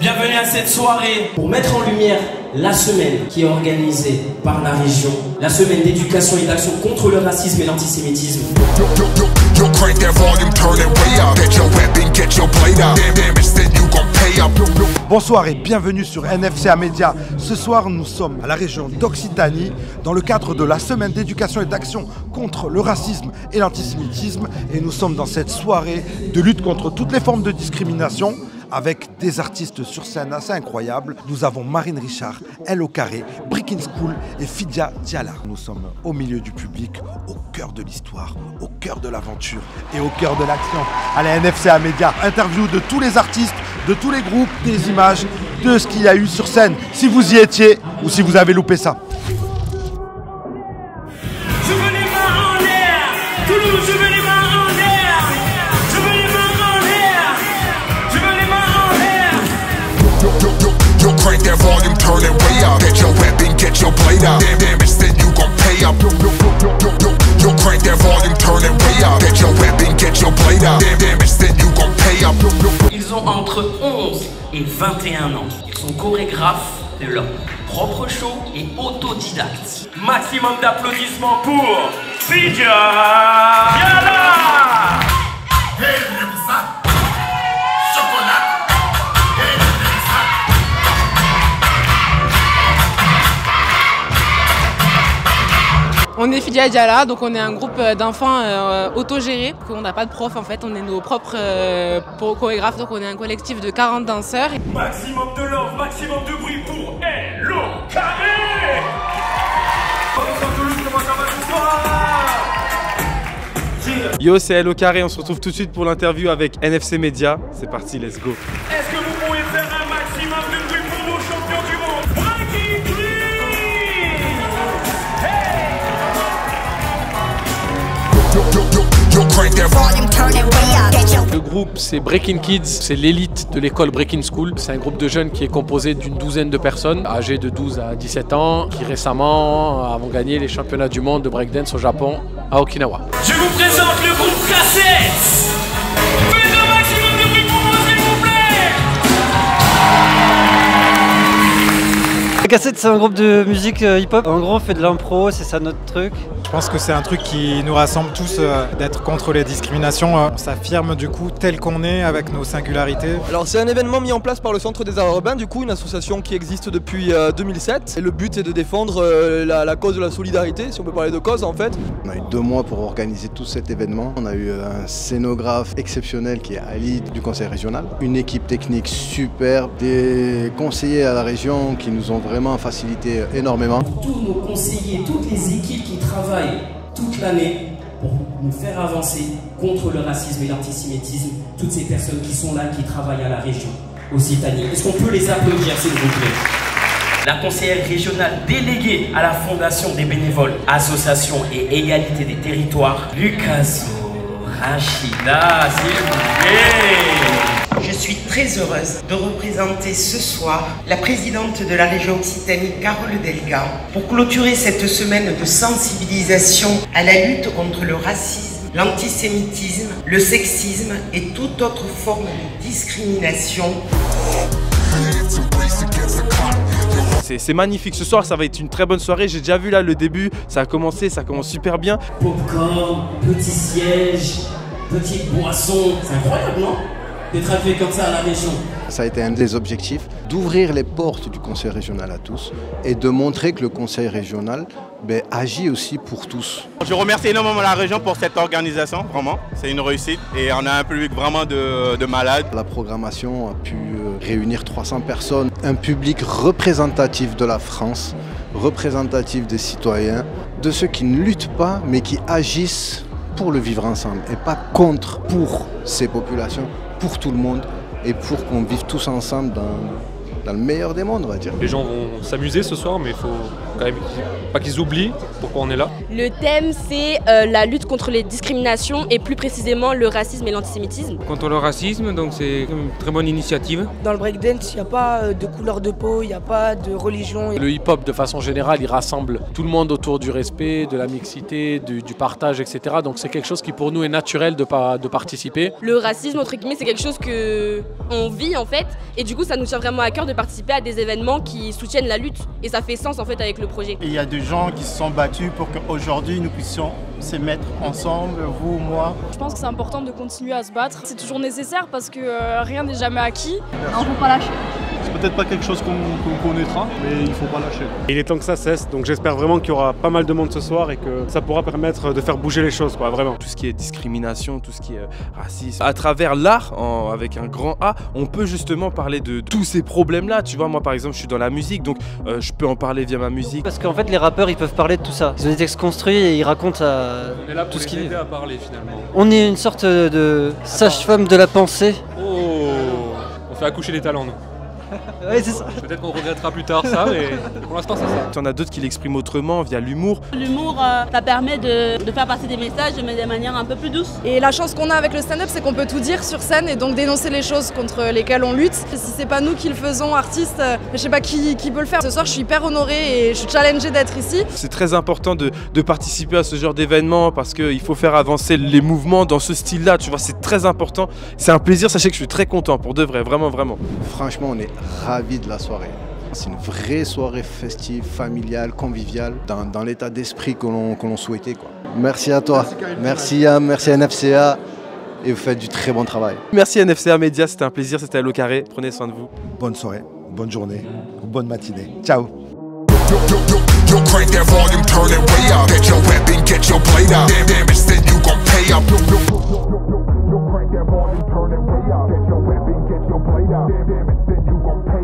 bienvenue à cette soirée pour mettre en lumière la semaine qui est organisée par la région, la semaine d'éducation et d'action contre le racisme et l'antisémitisme. Bonsoir et bienvenue sur NFCA Média. Ce soir, nous sommes à la région d'Occitanie dans le cadre de la semaine d'éducation et d'action contre le racisme et l'antisémitisme. Et nous sommes dans cette soirée de lutte contre toutes les formes de discrimination avec des artistes sur scène assez incroyables. Nous avons Marine Richard, Elle au carré, Breaking School et Fidia Diala. Nous sommes au milieu du public, au cœur de l'histoire, au cœur de l'aventure et au cœur de l'action. À la NFCA Média, interview de tous les artistes, de tous les groupes, des images, de ce qu'il y a eu sur scène. Si vous y étiez ou si vous avez loupé ça. Je veux les mains en l'air, Toulouse, je veux les mains en l'air, je veux les mains en l'air, je veux les mains en l'air. Yo, crank that volume, turn it way up. Get your weapon, get your blade out. Damn, then you gon' pay up. Yo, crank that volume, turn it way up. Get your weapon, get your blade out. Damn, then you gon' pay up. Ils ont entre 11 et 21 ans. Ils sont chorégraphes de leur propre show et autodidactes. Maximum d'applaudissements pour Fidia Diala. On est Fidia Diala, donc on est un groupe d'enfants autogérés. On n'a pas de prof en fait, on est nos propres chorégraphes, donc on est un collectif de 40 danseurs. Maximum de love, maximum de bruit pour Elle au carré. Bonsoir Toulouse, comment ça va ce soir? Yo, c'est Elle au carré, on se retrouve tout de suite pour l'interview avec NFC Média. C'est parti, let's go. Est-ce que vous pouvez faire un maximum de bruit pour nos champions du monde? Breaking Le groupe c'est Breaking Kids, c'est l'élite de l'école Breaking School. C'est un groupe de jeunes qui est composé d'une douzaine de personnes âgées de 12 à 17 ans qui récemment ont gagné les championnats du monde de breakdance au Japon à Okinawa. Je vous présente le groupe Cassette. Faites un maximum de bruit pour moi s'il vous plaît. Cassette, c'est un groupe de musique hip-hop. En gros, on fait de l'impro, c'est ça notre truc. Je pense que c'est un truc qui nous rassemble tous, d'être contre les discriminations. On s'affirme du coup tel qu'on est avec nos singularités. Alors c'est un événement mis en place par le Centre des Arts Urbains, du coup une association qui existe depuis 2007. Et le but est de défendre la cause de la solidarité, si on peut parler de cause en fait. On a eu 2 mois pour organiser tout cet événement. On a eu un scénographe exceptionnel qui est Ali du conseil régional. Une équipe technique superbe, des conseillers à la région qui nous ont vraiment facilité énormément. Tous nos conseillers, toutes les équipes qui travaillent toute l'année pour nous faire avancer contre le racisme et l'antisémitisme, toutes ces personnes qui sont là, qui travaillent à la région Occitanie. Est-ce qu'on peut les applaudir s'il vous plaît? La conseillère régionale déléguée à la Fondation des bénévoles, association et égalité des territoires, Lucaso Rachida, s'il vous plaît. Je suis très heureuse de représenter ce soir la présidente de la région Occitanie, Carole Delga, pour clôturer cette semaine de sensibilisation à la lutte contre le racisme, l'antisémitisme, le sexisme et toute autre forme de discrimination. C'est magnifique, ce soir ça va être une très bonne soirée. J'ai déjà vu là le début, ça commence super bien. Popcorn, petit siège, petite boisson, c'est incroyable non? D'être accueilli comme ça à la région. Ça a été un des objectifs, d'ouvrir les portes du conseil régional à tous et de montrer que le conseil régional agit aussi pour tous. Je remercie énormément la région pour cette organisation, vraiment, c'est une réussite et on a un public vraiment de malades. La programmation a pu réunir 300 personnes, un public représentatif de la France, représentatif des citoyens, de ceux qui ne luttent pas mais qui agissent pour le vivre ensemble et pas contre, pour ces populations, pour tout le monde et pour qu'on vive tous ensemble dans le meilleur des mondes, on va dire. Les gens vont s'amuser ce soir, mais il faut quand même pas qu'ils oublient pourquoi on est là. Le thème, c'est la lutte contre les discriminations et plus précisément le racisme et l'antisémitisme. Contre le racisme, donc c'est une très bonne initiative. Dans le breakdance, il n'y a pas de couleur de peau, il n'y a pas de religion. Le hip-hop, de façon générale, il rassemble tout le monde autour du respect, de la mixité, du partage, etc. Donc c'est quelque chose qui pour nous est naturel de participer. Le racisme, entre guillemets, c'est quelque chose qu'on vit en fait, et du coup ça nous tient vraiment à cœur de participer à des événements qui soutiennent la lutte, et ça fait sens en fait avec le projet. Il y a des gens qui se sont battus pour qu'aujourd'hui nous puissions se mettre ensemble, vous, moi. Je pense que c'est important de continuer à se battre, c'est toujours nécessaire parce que rien n'est jamais acquis. On ne faut pas lâcher. C'est peut-être pas quelque chose qu'on connaîtra, mais il faut pas lâcher. Il est temps que ça cesse, donc j'espère vraiment qu'il y aura pas mal de monde ce soir et que ça pourra permettre de faire bouger les choses, quoi, vraiment. Tout ce qui est discrimination, tout ce qui est racisme. À travers l'art, avec un grand A, on peut justement parler de tous ces problèmes-là. Tu vois, moi par exemple, je suis dans la musique, donc je peux en parler via ma musique. Parce qu'en fait, les rappeurs, ils peuvent parler de tout ça. Ils ont des textes construits et ils racontent on est là pour tout ce qui aider à parler finalement. On est une sorte de sage-femme de la pensée. Oh, on fait accoucher les talents, nous. Ouais, c'est ça. Peut-être qu'on regrettera plus tard ça, mais pour l'instant c'est ça. Il y en a d'autres qui l'expriment autrement, via l'humour. L'humour, ça permet de faire passer des messages, mais de manière un peu plus douce. Et la chance qu'on a avec le stand-up, c'est qu'on peut tout dire sur scène et donc dénoncer les choses contre lesquelles on lutte. Si c'est pas nous qui le faisons, artistes, je sais pas qui peut le faire. Ce soir, je suis hyper honorée et je suis challengée d'être ici. C'est très important de participer à ce genre d'événement parce qu'il faut faire avancer les mouvements dans ce style-là, tu vois, c'est très important. C'est un plaisir, sachez que je suis très content, pour de vrai, vraiment, vraiment. Franchement, on est ravis de la soirée. C'est une vraie soirée festive, familiale, conviviale, dans l'état d'esprit que l'on souhaitait, quoi. Merci à toi, merci Yam, merci à NFCA, et vous faites du très bon travail. Merci à NFCA Média, c'était un plaisir, c'était Allo Carré, prenez soin de vous. Bonne soirée, bonne journée, bonne matinée. Ciao. Yo, crank that volume, turn it way up. Get your weapon, get your blade out. Damage, then you gon' pay up. Yo, crank that volume, turn it way up. Get your weapon, get your blade out. Damage, then you gon' pay up.